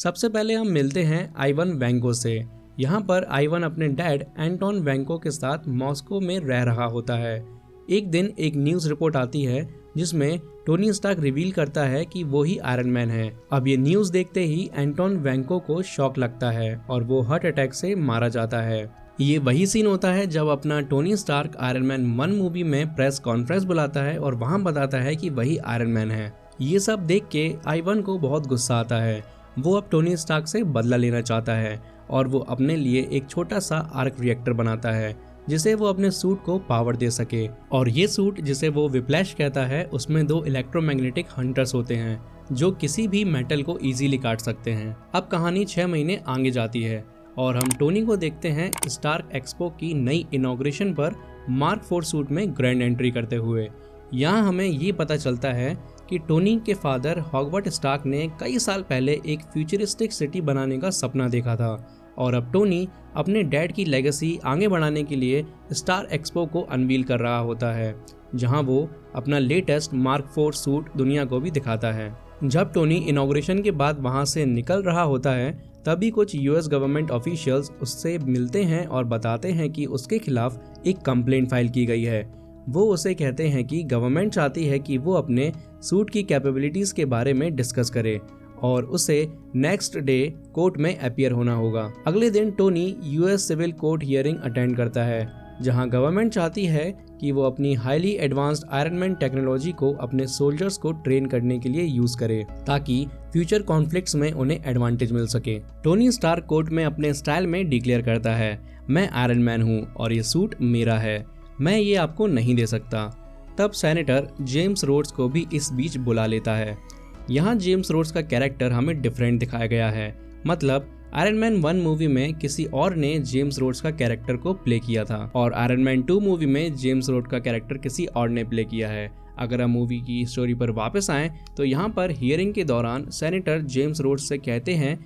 सबसे पहले हम मिलते हैं आइवन वेंको से। यहाँ पर आइवन अपने डैड एंटोन वेंको के साथ मॉस्को में रह रहा होता है। एक दिन एक न्यूज़ रिपोर्ट आती है जिसमें टोनी स्टार्क रिवील करता है कि वो ही आयरन मैन है। अब ये न्यूज़ देखते ही एंटोन वेंको को शॉक लगता है और वो हार्ट अटैक से मारा जाता है। ये वही सीन होता है जब अपना Tony Stark Iron Man 1 movie में प्रेस कॉन्फ्रेंस बुलाता है और वहाँ बताता है कि वही आयरन मैन है। ये सब देख के आइवन को बहुत गुस्सा आता है। वो अब टोनी स्टार्क से बदला लेना चाहता है और वो अपने लिए एक छोटा सा आर्क रिएक्टर बनाता है जिसे वो अपने सूट को पावर दे सके। और ये सूट जिसे वो विप्लैश कहता है उसमें 2 इलेक्ट्रोमैग्नेटिक हंटर्स होते हैं जो किसी भी मेटल को इजीली काट सकते हैं। अब कहानी 6 महीने आगे जाती है और हम टोनी को देखते हैं स्टार्क एक्सपो की नई इनॉग्रेशन पर मार्क 4 सूट में ग्रैंड एंट्री करते हुए। यहाँ हमें ये पता चलता है कि टोनी के फादर हॉगवर्ड स्टार्क ने कई साल पहले एक फ्यूचरिस्टिक सिटी बनाने का सपना देखा था और अब टोनी अपने डैड की लेगेसी आगे बढ़ाने के लिए स्टार एक्सपो को अनवील कर रहा होता है, जहां वो अपना लेटेस्ट मार्क 4 सूट दुनिया को भी दिखाता है। जब टोनी इनॉग्रेशन के बाद वहां से निकल रहा होता है तभी कुछ यूएस गवर्नमेंट ऑफिशियल्स उससे मिलते हैं और बताते हैं कि उसके खिलाफ एक कंप्लेंट फाइल की गई है। वो उसे कहते हैं कि गवर्नमेंट चाहती है कि वो अपने सूट की कैपेबिलिटीज़ के बारे में डिस्कस करे और उसे नेक्स्ट डे कोर्ट में अपीयर होना होगा। अगले दिन Tony US civil court hearing attend करता है जहां गवर्नमेंट चाहती है कि वो अपनी highly advanced Iron Man technology को अपने सोल्जर्स को ट्रेन करने के लिए यूज करे ताकि फ्यूचर कॉन्फ्लिक्ट्स में उन्हें एडवांटेज मिल सके। टोनी स्टार्क कोर्ट में अपने स्टाइल में डिक्लेयर करता है, मैं आयरन मैन हूँ और ये सूट मेरा है, मैं ये आपको नहीं दे सकता। तब सेनेटर जेम्स रोड्स को भी इस बीच बुला लेता है। यहाँ जेम्स रोड्स का कैरेक्टर हमें डिफरेंट दिखाया गया है, मतलब आयरन मैन 1 मूवी में किसी और ने जेम्स रोड्स का कैरेक्टर को प्ले किया था और आयरन मैन 2 मूवी में जेम्स रोड का कैरेक्टर किसी और ने प्ले किया है। अगर हम मूवी की स्टोरी पर वापस आएं तो यहाँ पर हियरिंग के दौरान सेनेटर जेम्स रोड्स से कहते हैं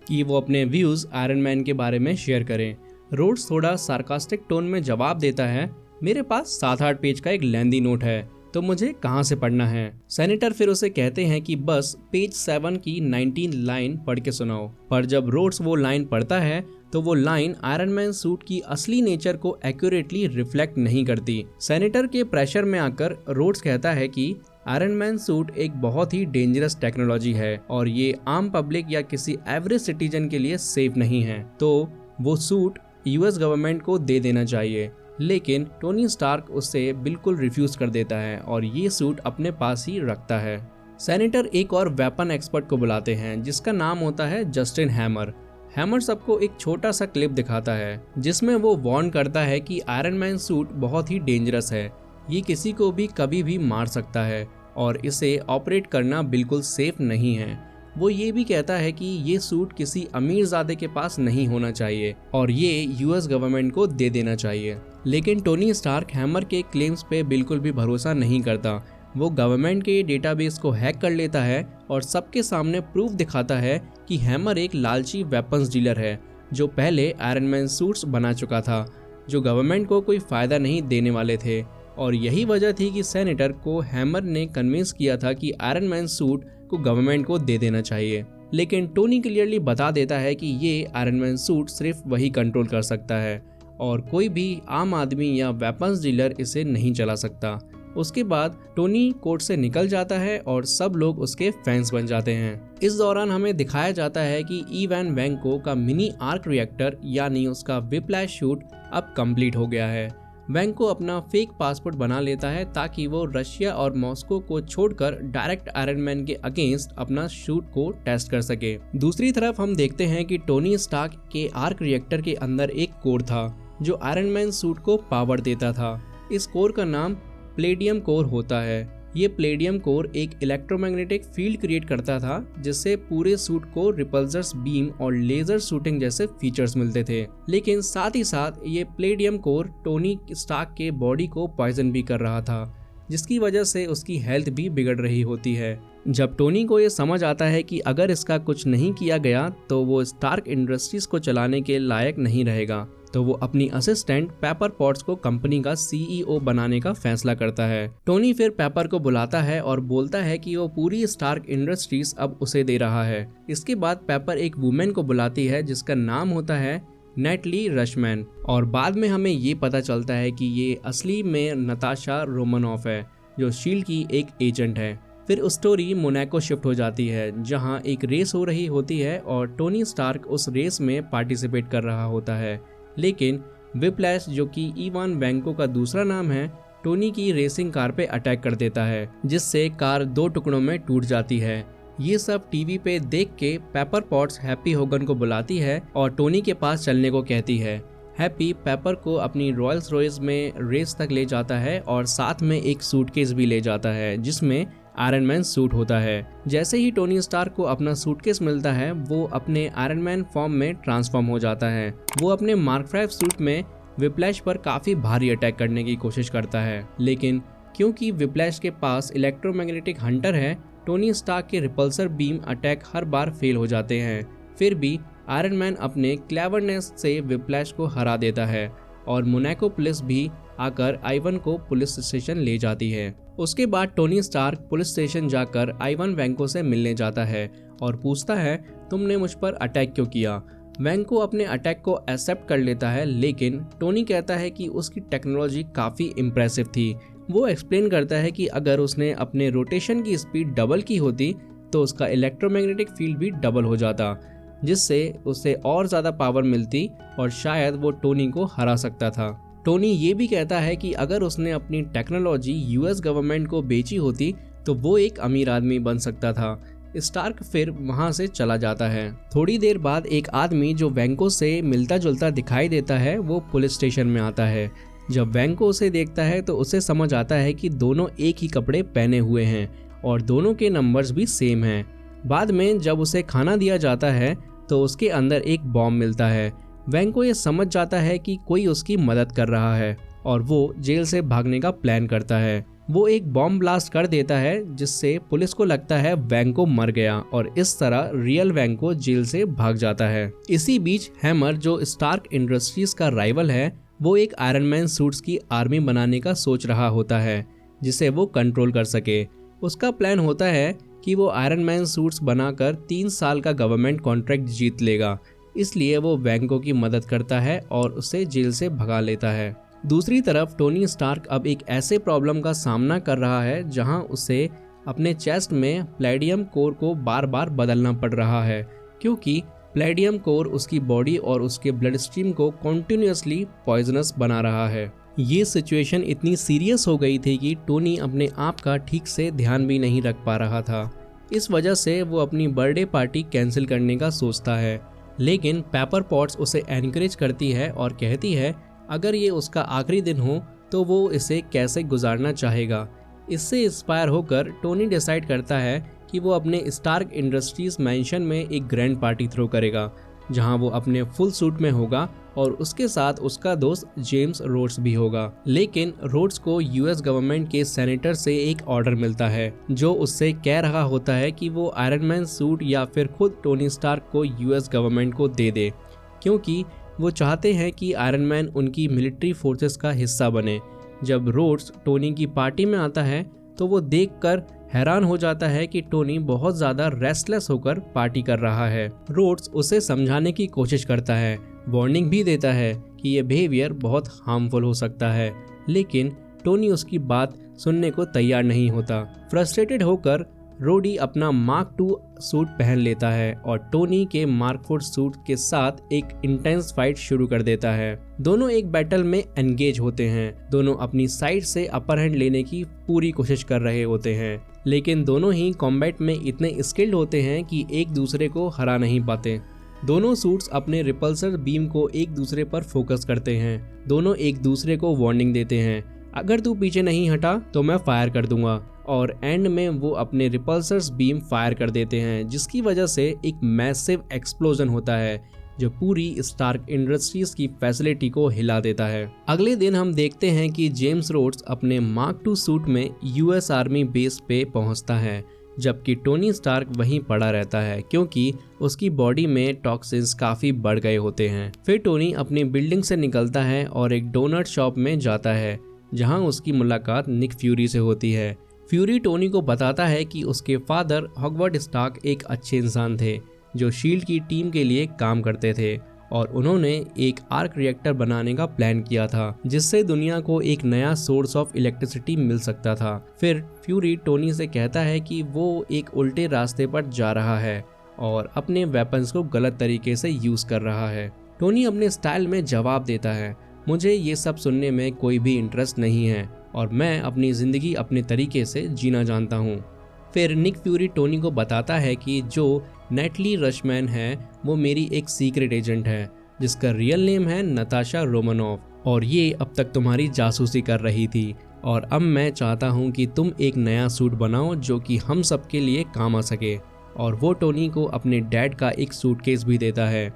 कि वो अपने व्यूज आयरन मैन के बारे में शेयर करें। रोड्स थोड़ा सार्कास्टिक टोन में जवाब देता है, मेरे पास 7-8 पेज का एक लेंदी नोट है तो मुझे कहाँ से पढ़ना है। सेनेटर फिर उसे कहते हैं कि बस पेज 7 की 19 लाइन पढ़ के सुनाओ। पर जब रोड्स वो लाइन पढ़ता है तो वो लाइन आयरन मैन सूट की असली नेचर को एक्यूरेटली रिफ्लेक्ट नहीं करती। सेनेटर के प्रेशर में आकर रोड्स कहता है कि आयरन मैन सूट एक बहुत ही डेंजरस टेक्नोलॉजी है और ये आम पब्लिक या किसी एवरेज सिटीजन के लिए सेफ नहीं है, तो वो सूट यूएस गवर्नमेंट को दे देना चाहिए। लेकिन टोनी स्टार्क उससे बिल्कुल रिफ्यूज कर देता है और ये सूट अपने पास ही रखता है। सेनेटर एक और वेपन एक्सपर्ट को बुलाते हैं जिसका नाम होता है जस्टिन हैमर। हैमर सबको एक छोटा सा क्लिप दिखाता है जिसमें वो वार्न करता है कि आयरन मैन सूट बहुत ही डेंजरस है, ये किसी को भी कभी भी मार सकता है और इसे ऑपरेट करना बिल्कुल सेफ नहीं है। वो ये भी कहता है कि ये सूट किसी अमीरजादे के पास नहीं होना चाहिए और ये यूएस गवर्नमेंट को दे देना चाहिए। लेकिन टोनी स्टार्क हैमर के क्लेम्स पे बिल्कुल भी भरोसा नहीं करता। वो गवर्नमेंट के डेटाबेस को हैक कर लेता है और सबके सामने प्रूफ दिखाता है कि हैमर एक लालची वेपन्स डीलर है जो पहले आयरन मैन सूट्स बना चुका था जो गवर्नमेंट को कोई फायदा नहीं देने वाले थे। और यही वजह थी कि सेनेटर को हैमर ने कन्विंस किया था कि आयरन मैन सूट को गवर्नमेंट को दे देना चाहिए। लेकिन टोनी क्लियरली बता देता है कि ये आयरन मैन सूट सिर्फ वही कंट्रोल कर सकता है और कोई भी आम आदमी या वेपन्स डीलर इसे नहीं चला सकता। उसके बाद टोनी कोर्ट से निकल जाता है और सब लोग उसके फैंस बन जाते हैं। इस दौरान हमें दिखाया जाता है कि इवान वेंको का मिनी आर्क रिएक्टर यानी उसका विप्लैश शूट अब कंप्लीट हो गया है। वेंको अपना फेक पासपोर्ट बना लेता है ताकि वो रशिया और मॉस्को को छोड़कर डायरेक्ट आयरन मैन के अगेंस्ट अपना शूट को टेस्ट कर सके। दूसरी तरफ हम देखते हैं कि टोनी स्टार्क के आर्क रिएक्टर के अंदर एक कोर था जो आयरन मैन सूट को पावर देता था। इस कोर का नाम प्लेडियम कोर होता है। ये प्लेडियम कोर एक इलेक्ट्रोमैग्नेटिक फील्ड क्रिएट करता था जिससे पूरे सूट को रिपल्सर्स बीम और लेजर शूटिंग जैसे फीचर्स मिलते थे। लेकिन साथ ही साथ ये प्लेडियम कोर टोनी स्टार्क के बॉडी को पॉइजन भी कर रहा था जिसकी वजह से उसकी हेल्थ भी बिगड़ रही होती है। जब टोनी को ये समझ आता है कि अगर इसका कुछ नहीं किया गया तो वो स्टार्क इंडस्ट्रीज को चलाने के लायक नहीं रहेगा तो वो अपनी असिस्टेंट पेपर पॉट्स को कंपनी का CEO बनाने का फैसला करता है। टोनी फिर पेपर को बुलाता है और बोलता है कि वो पूरी स्टार्क इंडस्ट्रीज अब उसे दे रहा है। इसके बाद पेपर एक वुमेन को बुलाती है जिसका नाम होता है नेटली रशमैन, और बाद में हमें ये पता चलता है कि ये असली में नताशा रोमानॉफ है जो शील्ड की एक एजेंट है। फिर स्टोरी मोनाको शिफ्ट हो जाती है जहां एक रेस हो रही होती है और टोनी स्टार्क उस रेस में पार्टिसिपेट कर रहा होता है, लेकिन विप्लैश जो कि इवान वैंको का दूसरा नाम है, टोनी की रेसिंग कार पे अटैक कर देता है जिससे कार 2 टुकड़ों में टूट जाती है। ये सब टीवी पे देख के पेपर पॉट्स हैप्पी होगन को बुलाती है और टोनी के पास चलने को कहती है। हैप्पी पेपर को अपनी रॉयल्स रॉयस में रेस तक ले जाता है और साथ में एक सूटकेस भी ले जाता है जिसमें आयरन मैन सूट होता है। जैसे ही टोनी स्टार्क को अपना सूटकेस मिलता है वो अपने आयरन मैन फॉर्म में ट्रांसफॉर्म हो जाता है। वो अपने मार्क 5 सूट में विप्लैश पर काफी भारी अटैक करने की कोशिश करता है, लेकिन क्योंकि विप्लैश के पास इलेक्ट्रोमैग्नेटिक हंटर है, टोनी स्टार्क के रिपल्सर बीम अटैक हर बार फेल हो जाते हैं। फिर भी आयरन मैन अपने क्लेवरनेस से विप्लैश को हरा देता है और मोनाको पुलिस भी आकर आइवन को पुलिस स्टेशन ले जाती है। उसके बाद टोनी स्टार्क पुलिस स्टेशन जाकर आइवन वैंको से मिलने जाता है और पूछता है तुमने मुझ पर अटैक क्यों किया। वैंको अपने अटैक को एक्सेप्ट कर लेता है, लेकिन टोनी कहता है कि उसकी टेक्नोलॉजी काफ़ी इम्प्रेसिव थी। वो एक्सप्लेन करता है कि अगर उसने अपने रोटेशन की स्पीड डबल की होती तो उसका इलेक्ट्रोमैग्नेटिक फील्ड भी डबल हो जाता, जिससे उसे और ज़्यादा पावर मिलती और शायद वो टोनी को हरा सकता था। टोनी ये भी कहता है कि अगर उसने अपनी टेक्नोलॉजी US गवर्नमेंट को बेची होती तो वो एक अमीर आदमी बन सकता था। स्टार्क फिर वहाँ से चला जाता है। थोड़ी देर बाद एक आदमी जो वैंको से मिलता जुलता दिखाई देता है वो पुलिस स्टेशन में आता है। जब वैंको उसे देखता है तो उसे समझ आता है कि दोनों एक ही कपड़े पहने हुए हैं और दोनों के नंबर्स भी सेम हैं। बाद में जब उसे खाना दिया जाता है तो उसके अंदर एक बॉम्ब मिलता है। वैंको ये समझ जाता है कि कोई उसकी मदद कर रहा है और वो जेल से भागने का प्लान करता है। वो एक बॉम्ब ब्लास्ट कर देता है जिससे पुलिस को लगता है वैंको मर गया और इस तरह रियल वैंको जेल से भाग जाता है। इसी बीच हैमर जो स्टार्क इंडस्ट्रीज का राइवल है वो एक आयरन मैन सूट्स की आर्मी बनाने का सोच रहा होता है जिसे वो कंट्रोल कर सके। उसका प्लान होता है कि वो आयरन मैन सूट्स बनाकर 3 साल का गवर्नमेंट कॉन्ट्रैक्ट जीत लेगा, इसलिए वो वैंको की मदद करता है और उसे जेल से भगा लेता है। दूसरी तरफ टोनी स्टार्क अब एक ऐसे प्रॉब्लम का सामना कर रहा है जहां उसे अपने चेस्ट में प्लेडियम कोर को बार बार बदलना पड़ रहा है, क्योंकि प्लेडियम कोर उसकी बॉडी और उसके ब्लड स्ट्रीम को कॉन्टिन्यूसली पॉइजनस बना रहा है। ये सिचुएशन इतनी सीरियस हो गई थी कि टोनी अपने आप का ठीक से ध्यान भी नहीं रख पा रहा था। इस वजह से वो अपनी बर्थडे पार्टी कैंसिल करने का सोचता है, लेकिन पेपर पॉट्स उसे एनकरेज करती है और कहती है अगर ये उसका आखिरी दिन हो तो वो इसे कैसे गुजारना चाहेगा। इससे इंस्पायर होकर टोनी डिसाइड करता है कि वो अपने स्टार्क इंडस्ट्रीज मैंशन में एक ग्रैंड पार्टी थ्रो करेगा जहां वो अपने फुल सूट में होगा और उसके साथ उसका दोस्त जेम्स रोड्स भी होगा। लेकिन रोड्स को US गवर्नमेंट के सेनेटर से एक ऑर्डर मिलता है जो उससे कह रहा होता है कि वो आयरन मैन सूट या फिर खुद टोनी स्टार्क को US गवर्नमेंट को दे दे, क्योंकि वो चाहते हैं कि आयरन मैन उनकी मिलिट्री फोर्सेस का हिस्सा बने। जब रोड्स टोनी की पार्टी में आता है तो वो देखकर हैरान हो जाता है कि टोनी बहुत ज़्यादा रेस्टलेस होकर पार्टी कर रहा है। रोड्स उसे समझाने की कोशिश करता है, वार्निंग भी देता है कि ये बिहेवियर बहुत हार्मफुल हो सकता है, लेकिन टोनी उसकी बात सुनने को तैयार नहीं होता। फ्रस्ट्रेटेड होकर रोडी अपना मार्क 2 सूट पहन लेता है और टोनी के मार्क 4 सूट के साथ एक इंटेंस फाइट शुरू कर देता है। दोनों एक बैटल में एंगेज होते हैं। दोनों अपनी साइड से अपर हैंड लेने की पूरी कोशिश कर रहे होते हैं, लेकिन दोनों ही कॉम्बैट में इतने स्किल्ड होते हैं कि एक दूसरे को हरा नहीं पाते। दोनों सूट्स अपने रिपल्सर बीम को एक दूसरे पर फोकस करते हैं। दोनों एक दूसरे को वार्निंग देते हैं, अगर तू पीछे नहीं हटा तो मैं फायर कर दूंगा, और एंड में वो अपने रिपल्सर्स बीम फायर कर देते हैं, जिसकी वजह से एक मैसिव एक्सप्लोजन होता है जो पूरी स्टार्क इंडस्ट्रीज की फैसिलिटी को हिला देता है। अगले दिन हम देखते हैं कि जेम्स रोड्स अपने मार्क 2 सूट में US आर्मी बेस पे पहुंचता है। जबकि टोनी स्टार्क वहीं पड़ा रहता है क्योंकि उसकी बॉडी में टॉक्सिन्स काफ़ी बढ़ गए होते हैं। फिर टोनी अपनी बिल्डिंग से निकलता है और एक डोनट शॉप में जाता है जहां उसकी मुलाकात निक फ्यूरी से होती है। फ्यूरी टोनी को बताता है कि उसके फादर हॉगवर्ड स्टार्क एक अच्छे इंसान थे जो शील्ड की टीम के लिए काम करते थे और उन्होंने एक आर्क रिएक्टर बनाने का प्लान किया था जिससे दुनिया को एक नया सोर्स ऑफ इलेक्ट्रिसिटी मिल सकता था। फिर फ्यूरी टोनी से कहता है कि वो एक उल्टे रास्ते पर जा रहा है और अपने वेपन्स को गलत तरीके से यूज़ कर रहा है। टोनी अपने स्टाइल में जवाब देता है, मुझे ये सब सुनने में कोई भी इंटरेस्ट नहीं है और मैं अपनी ज़िंदगी अपने तरीके से जीना जानता हूँ। फिर निक फ्यूरी टोनी को बताता है कि जो नेटली रशमैन है वो मेरी एक सीक्रेट एजेंट है जिसका रियल नेम है नताशा रोमानोव और ये अब तक तुम्हारी जासूसी कर रही थी और अब मैं चाहता हूँ कि तुम एक नया सूट बनाओ जो कि हम सब के लिए काम आ सके। और वो टोनी को अपने डैड का एक सूटकेस भी देता है।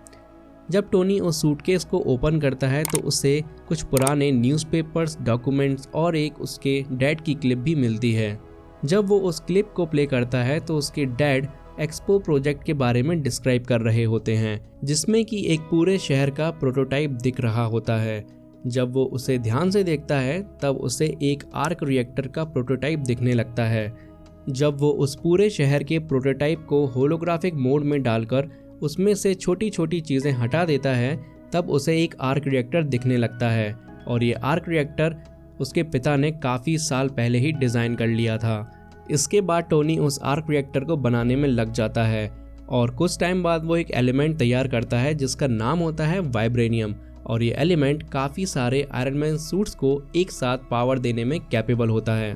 जब टोनी उस सूटकेस को ओपन करता है तो उसे कुछ पुराने न्यूज़पेपर्स, डॉक्यूमेंट्स और एक उसके डैड की क्लिप भी मिलती है। जब वो उस क्लिप को प्ले करता है तो उसके डैड एक्सपो प्रोजेक्ट के बारे में डिस्क्राइब कर रहे होते हैं जिसमें कि एक पूरे शहर का प्रोटोटाइप दिख रहा होता है। जब वो उसे ध्यान से देखता है तब उसे एक आर्क रिएक्टर का प्रोटोटाइप दिखने लगता है। जब वो उस पूरे शहर के प्रोटोटाइप को होलोग्राफिक मोड में डालकर उसमें से छोटी छोटी चीज़ें हटा देता है तब उसे एक आर्क रिएक्टर दिखने लगता है और ये आर्क रिएक्टर उसके पिता ने काफ़ी साल पहले ही डिज़ाइन कर लिया था। इसके बाद टोनी उस आर्क रिएक्टर को बनाने में लग जाता है और कुछ टाइम बाद वो एक एलिमेंट तैयार करता है जिसका नाम होता है वाइब्रेनियम और ये एलिमेंट काफ़ी सारे आयरन मैन सूट्स को एक साथ पावर देने में कैपेबल होता है।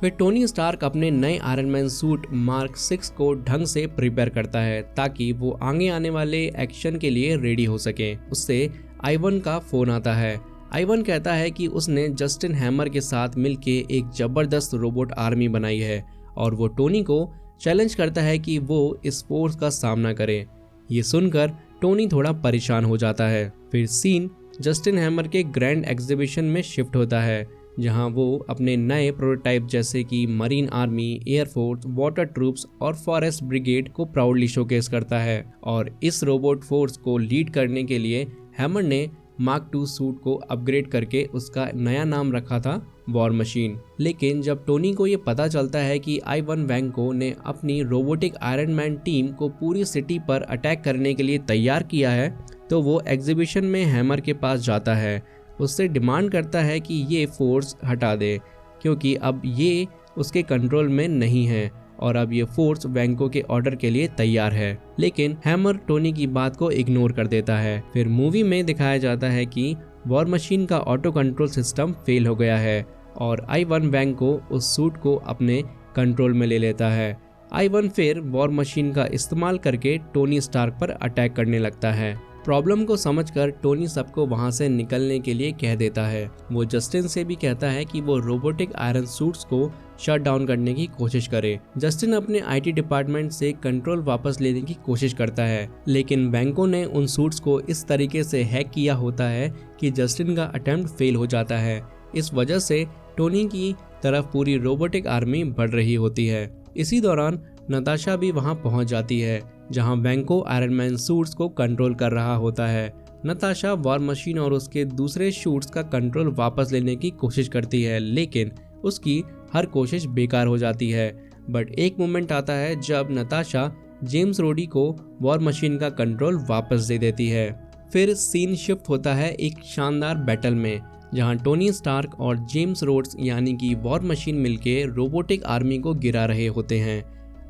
फिर टोनी स्टार्क अपने नए आयरन मैन सूट मार्क 6 को ढंग से प्रिपेयर करता है ताकि वो आगे आने वाले एक्शन के लिए रेडी हो सके। उससे आइवन का फ़ोन आता है। आइवन कहता है कि उसने जस्टिन हैमर के साथ मिलके एक ज़बरदस्त रोबोट आर्मी बनाई है और वो टोनी को चैलेंज करता है कि वो इस फोर्स का सामना करे। ये सुनकर टोनी थोड़ा परेशान हो जाता है। फिर सीन जस्टिन हैमर के ग्रैंड एग्जीबिशन में शिफ्ट होता है जहां वो अपने नए प्रोटोटाइप जैसे कि marine army, air force, water troops और फॉरेस्ट ब्रिगेड को प्राउडली शोकेस करता है। और इस रोबोट फोर्स को लीड करने के लिए हैमर ने मार्क 2 सूट को अपग्रेड करके उसका नया नाम रखा था वॉर मशीन। लेकिन जब टोनी को ये पता चलता है कि आइवन वैंको ने अपनी रोबोटिक आयरन मैन टीम को पूरी सिटी पर अटैक करने के लिए तैयार किया है तो वो एग्जीबिशन में हैमर के पास जाता है। उससे डिमांड करता है कि ये फोर्स हटा दे क्योंकि अब ये उसके कंट्रोल में नहीं है और अब ये फोर्स वैंको के ऑर्डर के लिए तैयार है। लेकिन हैमर टोनी की बात को इग्नोर कर देता है। फिर मूवी में दिखाया जाता है कि वॉर मशीन का ऑटो कंट्रोल सिस्टम फेल हो गया है और आइवन वैंको उस सूट को अपने कंट्रोल में ले लेता है। आइवन फिर वॉर मशीन का इस्तेमाल करके टोनी स्टार्क पर अटैक करने लगता है। प्रॉब्लम को समझकर टोनी सबको वहां से निकलने के लिए कह देता है। वो जस्टिन से भी कहता है कि वो रोबोटिक आयरन सूट्स को शट डाउन करने की कोशिश करे। जस्टिन अपने आईटी डिपार्टमेंट से कंट्रोल वापस लेने की कोशिश करता है लेकिन वैंको ने उन सूट्स को इस तरीके से हैक किया होता है कि जस्टिन का अटेम्प्ट फेल हो जाता है। इस वजह से टोनी की तरफ पूरी रोबोटिक आर्मी बढ़ रही होती है। इसी दौरान नताशा भी वहां पहुंच जाती है जहां वैंको आयरन मैन सूट्स को कंट्रोल कर रहा होता है। नताशा वॉर मशीन और उसके दूसरे शूट्स का कंट्रोल वापस लेने की कोशिश करती है लेकिन उसकी हर कोशिश बेकार हो जाती है। बट एक मोमेंट आता है जब नताशा जेम्स रोडी को वॉर मशीन का कंट्रोल वापस दे देती है। फिर सीन शिफ्ट होता है एक शानदार बैटल में जहां टोनी स्टार्क और जेम्स रोड्स यानी कि वॉर मशीन मिलके रोबोटिक आर्मी को गिरा रहे होते हैं।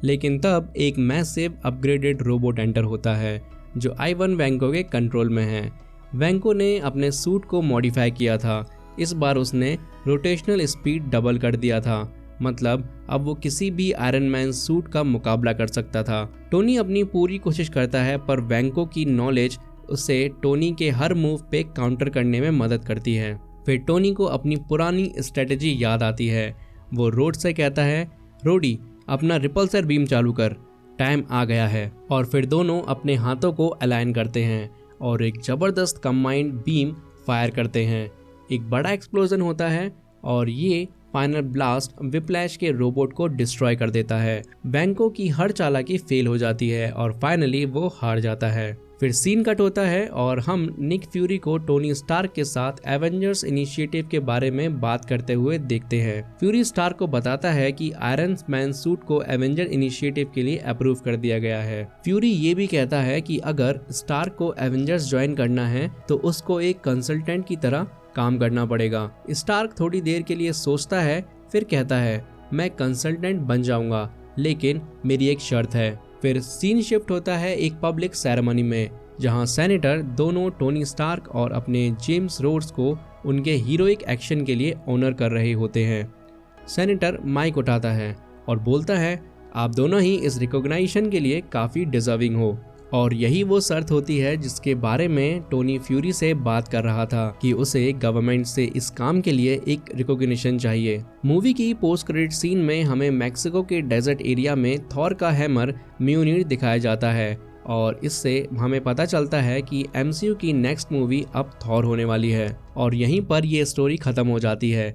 लेकिन तब एक मैसिव अपग्रेडेड रोबोट एंटर होता है जो आइवन वैंको के कंट्रोल में है। वैंको ने अपने सूट को मॉडिफाई किया था। इस बार उसने रोटेशनल स्पीड डबल कर दिया था, मतलब अब वो किसी भी आयरन मैन सूट का मुकाबला कर सकता था। टोनी अपनी पूरी कोशिश करता है पर वैंको की नॉलेज उसे टोनी के हर मूव पे काउंटर करने में मदद करती है। फिर टोनी को अपनी पुरानी स्ट्रेटजी याद आती है। वो रोड से कहता है, रोडी अपना रिपल्सर बीम चालू कर, टाइम आ गया है। और फिर दोनों अपने हाथों को अलाइन करते हैं और एक ज़बरदस्त कंबाइंड बीम फायर करते हैं। एक बड़ा एक्सप्लोजन होता है और ये फाइनल ब्लास्ट विप्लैश के रोबोट को डिस्ट्रॉय कर देता है। बैंको की हर चालाकी फेल हो जाती है और फाइनली वो हार जाता है। फिर सीन कट होता है और हम निक फ्यूरी को टोनी स्टार्क के साथ एवेंजर्स इनिशिएटिव के बारे में बात करते हुए देखते हैं। फ्यूरी स्टार्क को बताता है कि आयरन मैन सूट को एवेंजर इनिशिएटिव के लिए अप्रूव कर दिया गया है। फ्यूरी ये भी कहता है कि अगर स्टार्क को एवेंजर्स ज्वाइन करना है तो उसको एक कंसल्टेंट की तरह काम करना पड़ेगा। स्टार्क थोड़ी देर के लिए सोचता है, फिर कहता है मैं कंसल्टेंट बन जाऊंगा, लेकिन मेरी एक शर्त है। फिर सीन शिफ्ट होता है एक पब्लिक सेरेमनी में, जहां सेनेटर दोनों टोनी स्टार्क और अपने जेम्स रोड्स को उनके हीरोइक एक्शन के लिए ऑनर कर रहे होते हैं। सेनेटर माइक उठाता है और बोलता है आप दोनों ही इस रिकॉग्नाइजेशन के लिए काफ़ी डिजर्विंग हो। और यही वो शर्त होती है जिसके बारे में टोनी फ्यूरी से बात कर रहा था कि उसे गवर्नमेंट से इस काम के लिए एक रिकॉग्निशन चाहिए। मूवी की पोस्ट क्रेडिट सीन में हमें मैक्सिको के डेजर्ट एरिया में थॉर का हैमर म्यूनिर दिखाया जाता है और इससे हमें पता चलता है कि MCU की नेक्स्ट मूवी अब थॉर होने वाली है और यहीं पर ये स्टोरी खत्म हो जाती है।